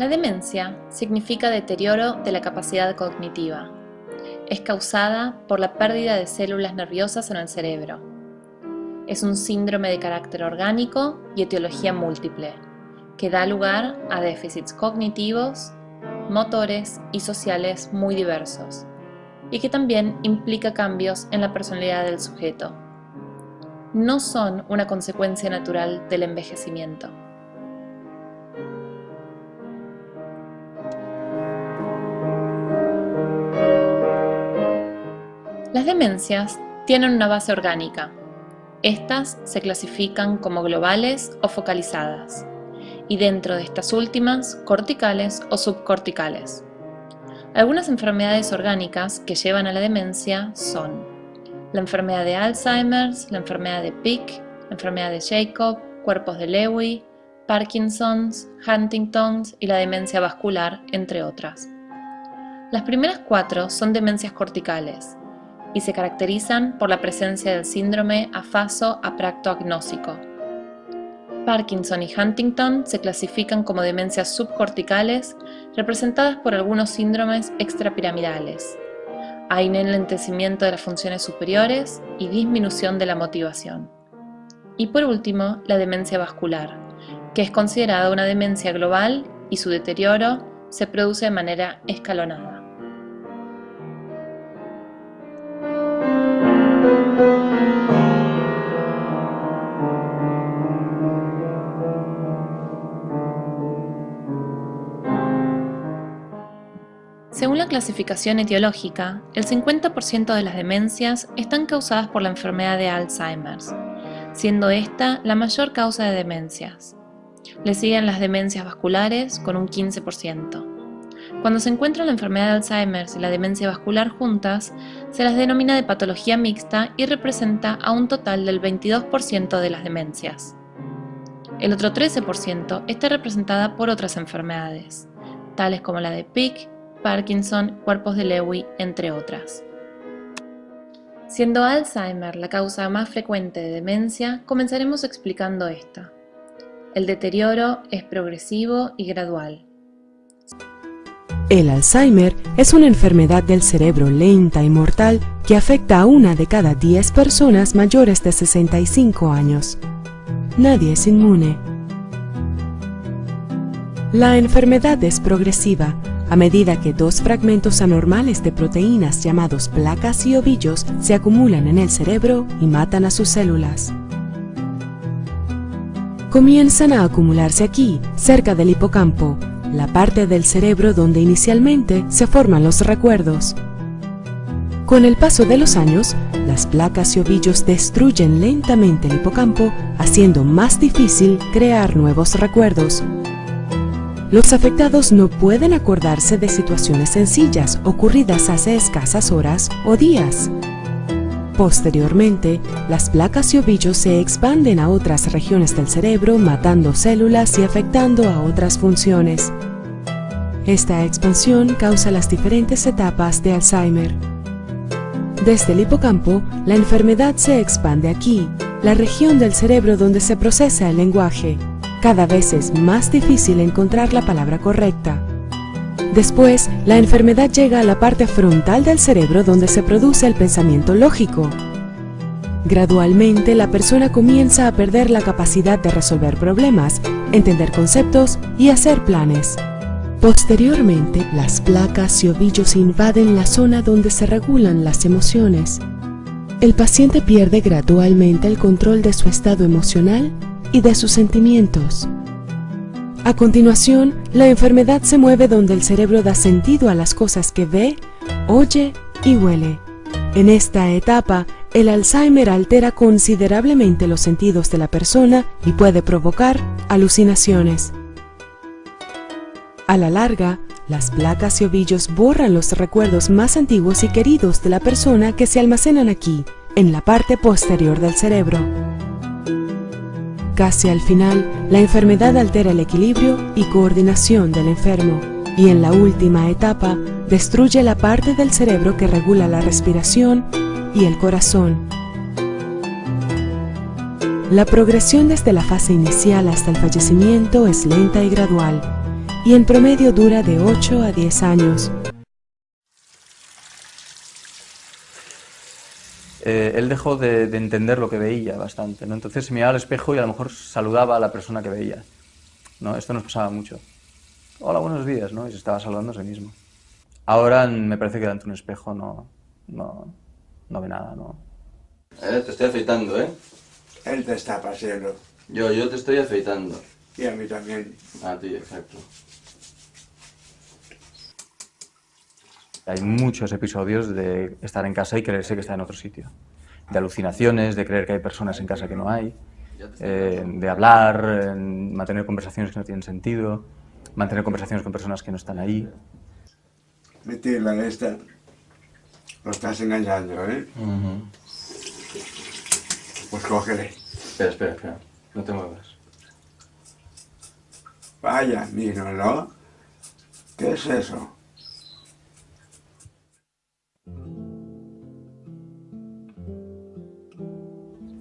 La demencia significa deterioro de la capacidad cognitiva. Es causada por la pérdida de células nerviosas en el cerebro. Es un síndrome de carácter orgánico y etiología múltiple, que da lugar a déficits cognitivos, motores y sociales muy diversos, y que también implica cambios en la personalidad del sujeto. No son una consecuencia natural del envejecimiento. Las demencias tienen una base orgánica. Estas se clasifican como globales o focalizadas, y dentro de estas últimas, corticales o subcorticales. Algunas enfermedades orgánicas que llevan a la demencia son la enfermedad de Alzheimer, la enfermedad de Pick, la enfermedad de Jacob, cuerpos de Lewy, Parkinson's, Huntington's y la demencia vascular, entre otras. Las primeras 4 son demencias corticales y se caracterizan por la presencia del síndrome afaso-apraxo-agnósico. Parkinson y Huntington se clasifican como demencias subcorticales representadas por algunos síndromes extrapiramidales. Hay un enlentecimiento de las funciones superiores y disminución de la motivación. Y por último, la demencia vascular, que es considerada una demencia global y su deterioro se produce de manera escalonada. Según la clasificación etiológica, el 50% de las demencias están causadas por la enfermedad de Alzheimer, siendo esta la mayor causa de demencias. Le siguen las demencias vasculares con un 15%. Cuando se encuentra la enfermedad de Alzheimer y la demencia vascular juntas, se las denomina de patología mixta y representa a un total del 22% de las demencias. El otro 13% está representada por otras enfermedades, tales como la de Pick, Parkinson, cuerpos de Lewy, entre otras. Siendo Alzheimer la causa más frecuente de demencia, comenzaremos explicando esta. El deterioro es progresivo y gradual. El Alzheimer es una enfermedad del cerebro lenta y mortal que afecta a 1 de cada 10 personas mayores de 65 años. Nadie es inmune. La enfermedad es progresiva a medida que 2 fragmentos anormales de proteínas llamados placas y ovillos se acumulan en el cerebro y matan a sus células. Comienzan a acumularse aquí, cerca del hipocampo, la parte del cerebro donde inicialmente se forman los recuerdos. Con el paso de los años, las placas y ovillos destruyen lentamente el hipocampo, haciendo más difícil crear nuevos recuerdos. Los afectados no pueden acordarse de situaciones sencillas ocurridas hace escasas horas o días. Posteriormente, las placas y ovillos se expanden a otras regiones del cerebro, matando células y afectando a otras funciones. Esta expansión causa las diferentes etapas de Alzheimer. Desde el hipocampo, la enfermedad se expande aquí, la región del cerebro donde se procesa el lenguaje. Cada vez es más difícil encontrar la palabra correcta. Después, la enfermedad llega a la parte frontal del cerebro donde se produce el pensamiento lógico. Gradualmente, la persona comienza a perder la capacidad de resolver problemas, entender conceptos y hacer planes. Posteriormente, las placas y ovillos invaden la zona donde se regulan las emociones. El paciente pierde gradualmente el control de su estado emocional y de sus sentimientos. A continuación, la enfermedad se mueve donde el cerebro da sentido a las cosas que ve, oye y huele. En esta etapa, el Alzheimer altera considerablemente los sentidos de la persona y puede provocar alucinaciones. A la larga, las placas y ovillos borran los recuerdos más antiguos y queridos de la persona que se almacenan aquí, en la parte posterior del cerebro. Casi al final, la enfermedad altera el equilibrio y coordinación del enfermo, y en la última etapa, destruye la parte del cerebro que regula la respiración y el corazón. La progresión desde la fase inicial hasta el fallecimiento es lenta y gradual, y en promedio dura de 8 a 10 años. Él dejó de entender lo que veía bastante, ¿no? Entonces se miraba al espejo y a lo mejor saludaba a la persona que veía, ¿no? Esto nos pasaba mucho. Hola, buenos días, ¿no? Y se estaba saludando a sí mismo. Ahora me parece que delante de un espejo no ve nada, ¿no? Te estoy afeitando, ¿eh? Él te está paseando. Yo te estoy afeitando. Y a mí también. A ti, exacto. Hay muchos episodios de estar en casa y creerse que está en otro sitio. De alucinaciones, de creer que hay personas en casa que no hay, de hablar, mantener conversaciones que no tienen sentido, mantener conversaciones con personas que no están ahí. Metirla en esta. Lo estás engañando, ¿eh? Pues cógele. Espera. No te muevas. Vaya, míralo. ¿Qué es eso?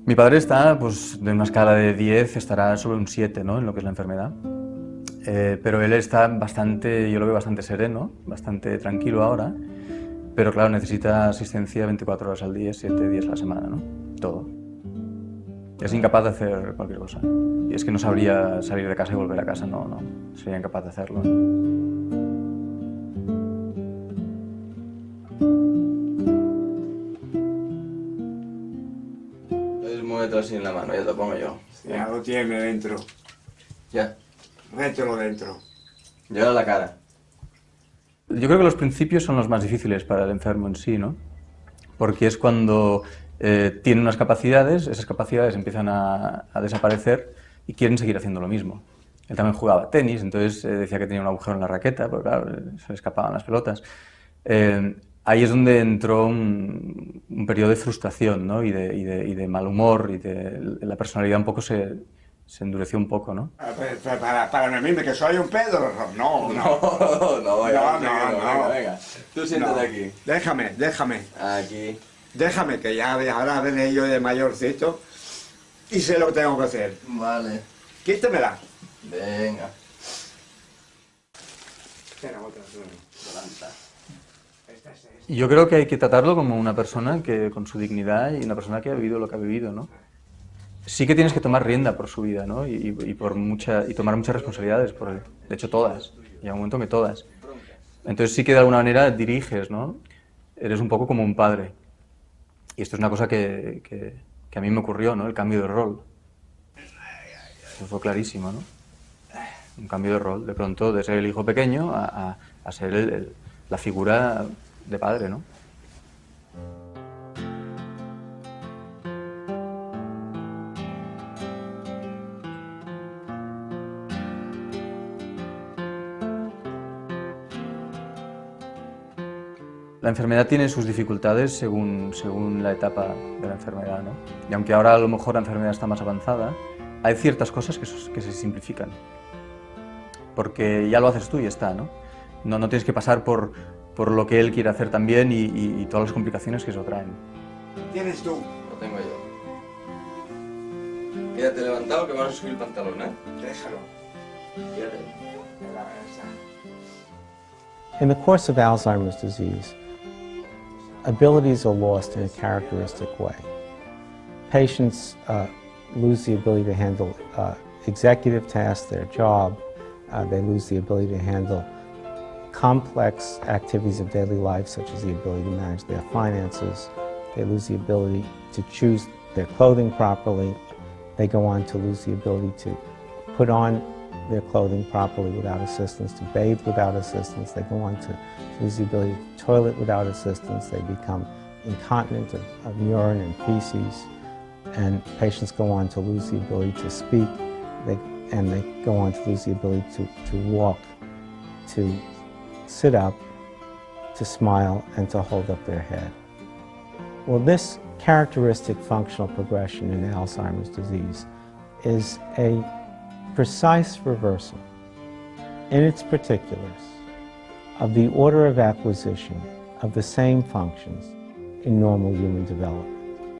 Mi padre está, pues, de una escala de 10, estará sobre un 7, ¿no? En lo que es la enfermedad. Pero él está bastante, yo lo veo bastante sereno, bastante tranquilo ahora, pero claro, necesita asistencia 24 horas al día, 7 días a la semana, ¿no? Todo. Es incapaz de hacer cualquier cosa. Y es que no sabría salir de casa y volver a casa, no sería incapaz de hacerlo. Muévete así en la mano, ya te pongo yo. Ya lo tiene dentro. Ya. Mételo dentro. Y ahora la cara. Yo creo que los principios son los más difíciles para el enfermo en sí, ¿no? Porque es cuando tiene unas capacidades, esas capacidades empiezan a desaparecer y quieren seguir haciendo lo mismo. Él también jugaba tenis, entonces decía que tenía un agujero en la raqueta, porque claro, se le escapaban las pelotas. Ahí es donde entró un periodo de frustración, ¿no? y de mal humor, y la personalidad un poco se endureció un poco, ¿no? Para medirme que soy un Pedro. No. Venga. Tú siéntate aquí. Déjame. Aquí. Déjame, que ya ahora vine yo de mayorcito y sé lo que tengo que hacer. Vale. Quítamela. Venga. Espera, otra. Yo creo que hay que tratarlo como una persona que, con su dignidad y una persona que ha vivido lo que ha vivido, ¿no? Sí que tienes que tomar rienda por su vida, ¿no? Y tomar muchas responsabilidades por él. De hecho, todas. Llega un momento que todas. Entonces sí que de alguna manera diriges, ¿no? Eres un poco como un padre. Y esto es una cosa que a mí me ocurrió, ¿no? El cambio de rol. Eso fue clarísimo, ¿no? Un cambio de rol. De pronto, de ser el hijo pequeño a ser la figura de padre, ¿no? La enfermedad tiene sus dificultades según la etapa de la enfermedad, ¿no? Y aunque ahora a lo mejor la enfermedad está más avanzada, hay ciertas cosas que se simplifican. Porque ya lo haces tú y ya está, ¿no? No tienes que pasar por lo que él quiere hacer también y todas las complicaciones que eso traen. ¿Tienes tú? Lo tengo yo. Quédate levantado que vas a subir el pantalón, ¿eh? Déjalo. Quédate. In the course of Alzheimer's disease, abilities are lost in a characteristic way. Patients lose the ability to handle executive tasks, their job. They lose the ability to handle complex activities of daily life, such as the ability to manage their finances. They lose the ability to choose their clothing properly. They go on to lose the ability to put on their clothing properly without assistance, to bathe without assistance. They go on to lose the ability to toilet without assistance. They become incontinent of urine and feces. And patients go on to lose the ability to speak. And they go on to lose the ability to walk, to sit up, to smile, and to hold up their head. Well, this characteristic functional progression in Alzheimer's disease is a precise reversal in its particulars of the order of acquisition of the same functions in normal human development.